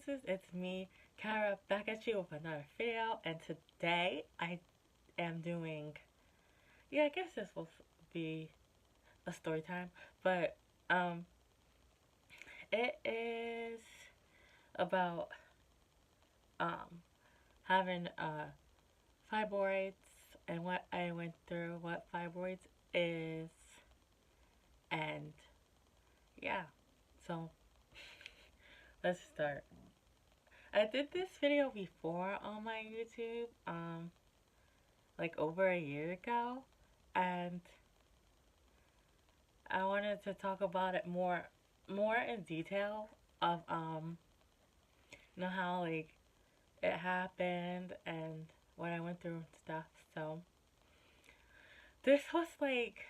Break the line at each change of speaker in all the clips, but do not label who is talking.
Princesses, it's me, Cara, back at you with another video, and today I am doing, I guess this will be a story time, but um, it is about um having fibroids and what I went through, what fibroids is, and yeah, so let's start. I did this video before on my YouTube, like over a year ago, and I wanted to talk about it more in detail of how like it happened and what I went through and stuff. So this was like,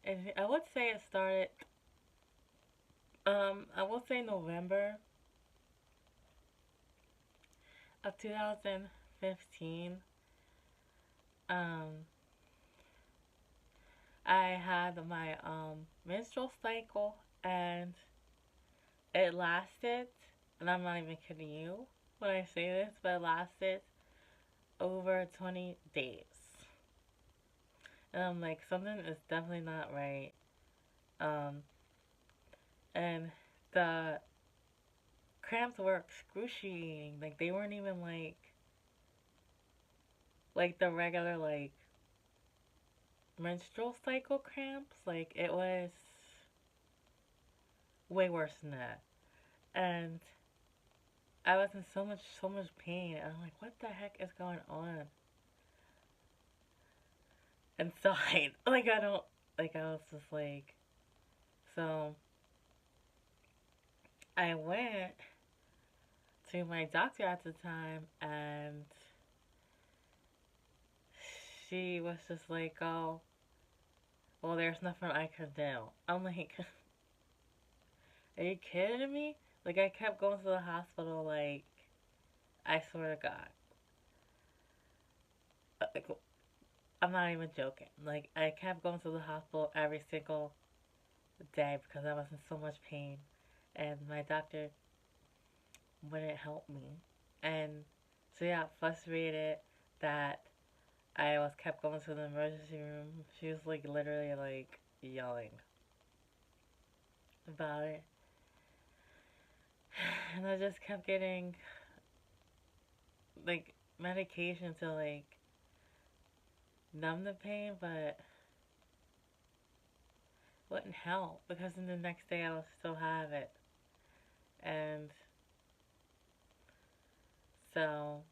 I would say it started, I will say November of 2015. Um, I had my menstrual cycle, and it lasted, and I'm not even kidding you when I say this, but it lasted over 20 days. And I'm like, something is definitely not right. Um, and the cramps were excruciating. Like, they weren't even like the regular, like, menstrual cycle cramps. Like, it was way worse than that. And I was in so much pain. And I'm like, what the heck is going on inside? Like, I don't, like, I was just like, so I went to my doctor at the time, and she was just like, oh, well, there's nothing I can do. I'm like, are you kidding me? Like, I kept going to the hospital, like, I swear to God. Like, I'm not even joking. Like, I kept going to the hospital every single day because I was in so much pain. And my doctor wouldn't help me. And so she got frustrated that I was kept going to the emergency room. She was like literally like yelling about it. And I just kept getting like medication to like numb the pain, but wouldn't help because then the next day I would still have it. And so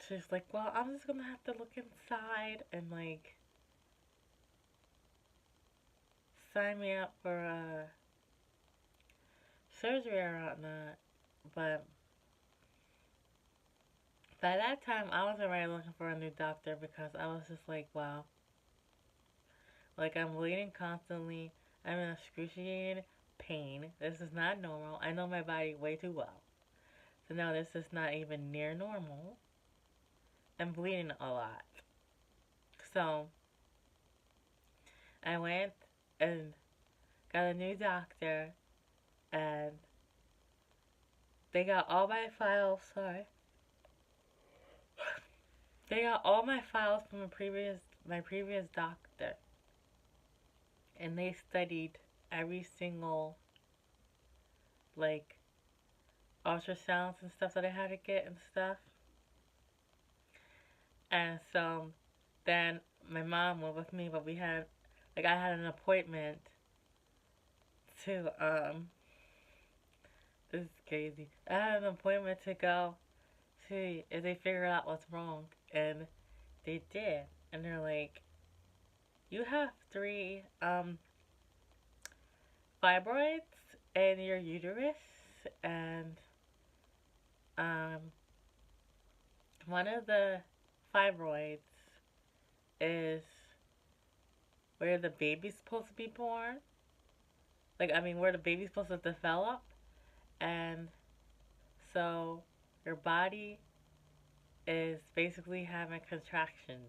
she's like, well, I'm just gonna have to look inside and like sign me up for surgery or whatnot. But by that time, I was already looking for a new doctor because I was just like, wow. Like, I'm bleeding constantly. I'm in excruciating pain. This is not normal. I know my body way too well. So now this is not even near normal. I'm bleeding a lot. So I went and got a new doctor, and they got all my files, sorry. They got all my files from my previous doctor, and they studied every single like ultrasounds and stuff that I had to get and stuff. And so then my mom went with me, but we had like I had an appointment to this is crazy. I had an appointment to go see if they figured out what's wrong, and they did. And they're like, you have three fibroids in your uterus, and um one of the fibroids is where the baby's supposed to be born. Like, I mean, where the baby's supposed to develop. And so your body is basically having contractions.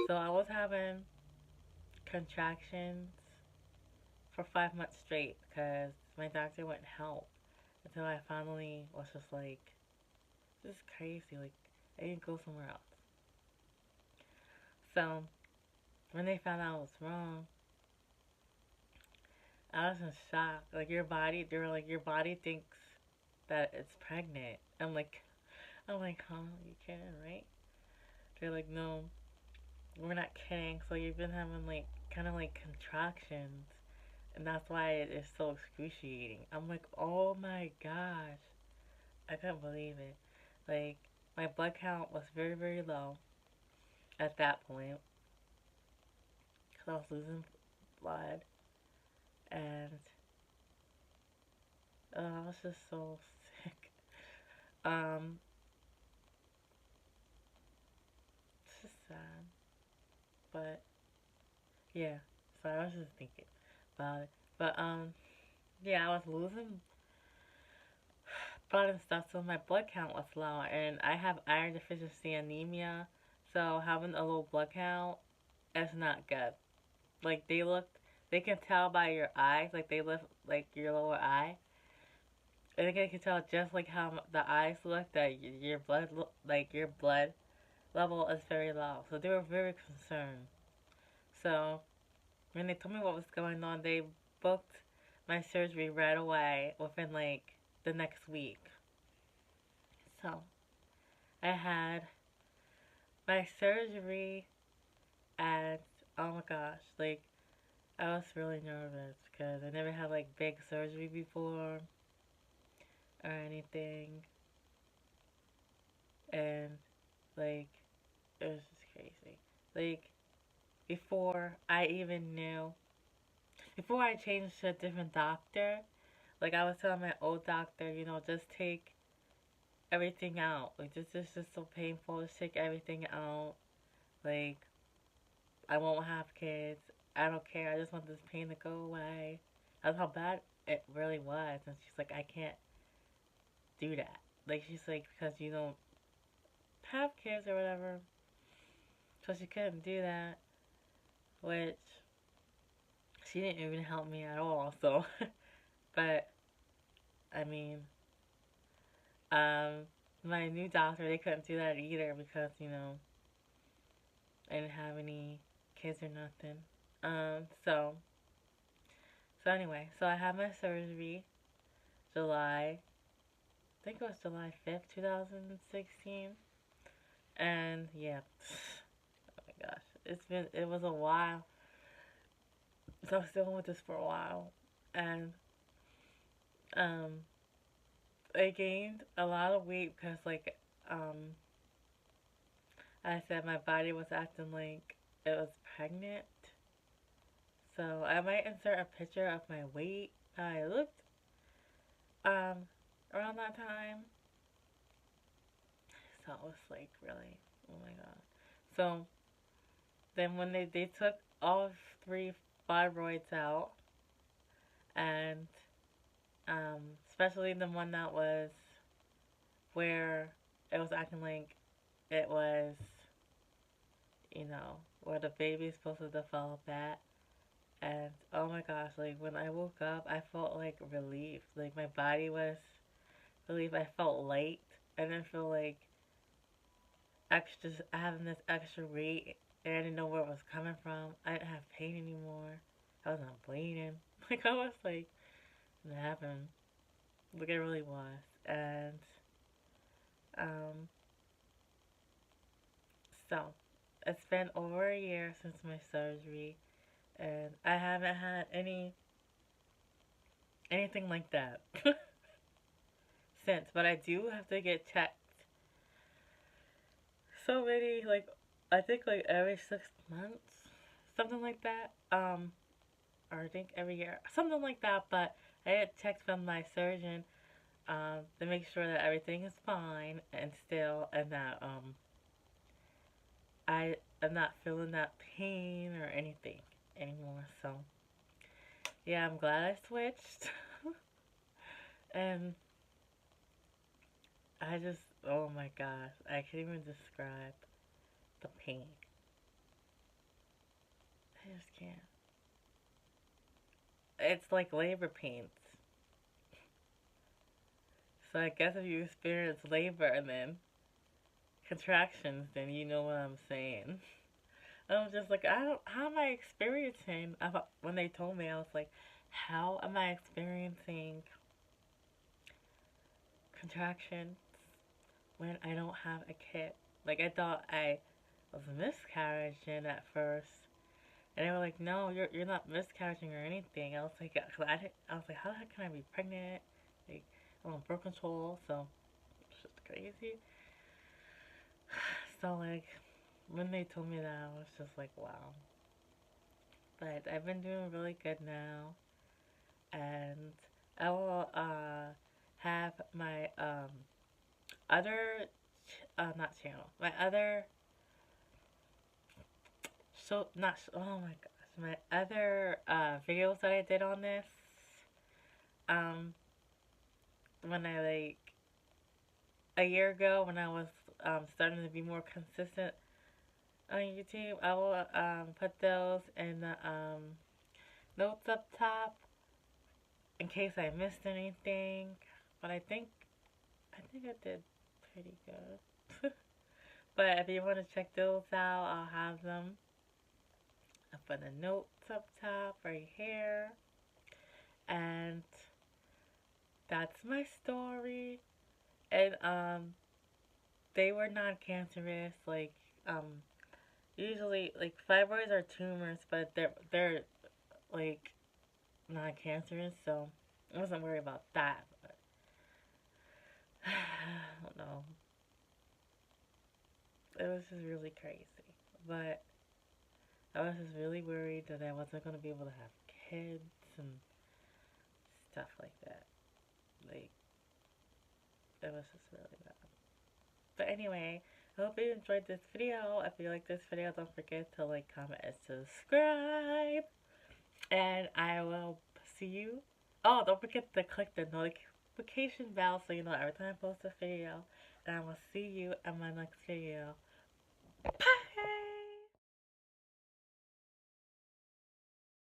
So I was having contractions for 5 months straight because my doctor wouldn't help. until I finally was just like, this is crazy. Like, I need to go somewhere else. So when they found out I was wrong, I was in shock. Like your body, they were like, your body thinks that it's pregnant. I'm like, huh? You kidding, right? They're like, no, we're not kidding. So you've been having like kind of like contractions, and that's why it is so excruciating. I'm like, oh my gosh, I couldn't believe it. Like my blood count was very very low at that point because I was losing blood, and I was just so sick. Um, it's just sad, but yeah. So I was just thinking about it, but yeah, I was losing blood and stuff, so my blood count was low, and I have iron deficiency anemia, so having a low blood count is not good. Like they can tell by your eyes, like they lift like your lower eye, and they can tell just like how the eyes look that your blood, like your blood level is very low. So they were very concerned. So when they told me what was going on, they booked my surgery right away within like the next week. So I had my surgery and oh my gosh, like I was really nervous because I never had like big surgery before or anything, and like it was just crazy. Like before I even knew, before I changed to a different doctor, like I was telling my old doctor, just take everything out. Like this is just so painful. Just take everything out. Like I won't have kids. I don't care. I just want this pain to go away. That's how bad it really was. And she's like, I can't do that. Like, she's like, because you don't have kids or whatever. So she couldn't do that, which she didn't even help me at all. So, but, I mean, um, my new doctor, they couldn't do that either because, I didn't have any kids or nothing. So anyway, so I had my surgery July, I think it was July 5th, 2016. And yeah, oh my gosh, it was a while. So I was dealing with this for a while. And um, I gained a lot of weight because, like, um, I said my body was acting like it was pregnant. So I might insert a picture of my weight. I looked um, around that time. So it was like, really, oh my god. So then when they took all three fibroids out, and especially the one that was where it was acting like it was, where the baby's supposed to develop at. And oh my gosh, like when I woke up, I felt like relief. Like my body was relief. I felt light. I didn't feel like extra having this extra weight, and I didn't know where it was coming from. I didn't have pain anymore. I wasn't bleeding. Like I was like, what happened? Like it really was. And um, so it's been over a year since my surgery, and I haven't had anything like that since. But I do have to get checked so many, like I think like every 6 months, something like that. Or I think every year, something like that. But I get checked from my surgeon to make sure that everything is fine and still, and that I am not feeling that pain or anything anymore. So yeah, I'm glad I switched. And I just, oh my gosh, I can't even describe the pain. I just can't. It's like labor pains. So I guess if you experience labor and then contractions, then you know what I'm saying. I'm just like, I don't, how am I experiencing, when they told me, I was like, how am I experiencing contractions when I don't have a kid? Like, I thought I was miscarriaging at first. And they were like, no, you're not miscarriaging or anything. I was like, 'cause I was like, how the heck can I be pregnant? Like, I'm on birth control, so it's just crazy. So, like, when they told me that, I was just like, wow. But I've been doing really good now, and I will have my other not channel, my other not oh my gosh, my other videos that I did on this um when I like a year ago when I was starting to be more consistent on YouTube. I will put those in the notes up top in case I missed anything. But I think I did pretty good. But if you want to check those out, I'll have them up in the notes up top right here. And that's my story. And they were non cancerous. Like um usually like fibroids are tumors, but they're like non cancerous, so I wasn't worried about that. But I don't know. It was just really crazy. But I was just really worried that I wasn't gonna be able to have kids and stuff like that. Like it was just really bad. But anyway, I hope you enjoyed this video. If you like this video, don't forget to like, comment, and subscribe. And I will see you. Oh, don't forget to click the notification bell so you know every time I post a video. And I will see you in my next video. Bye!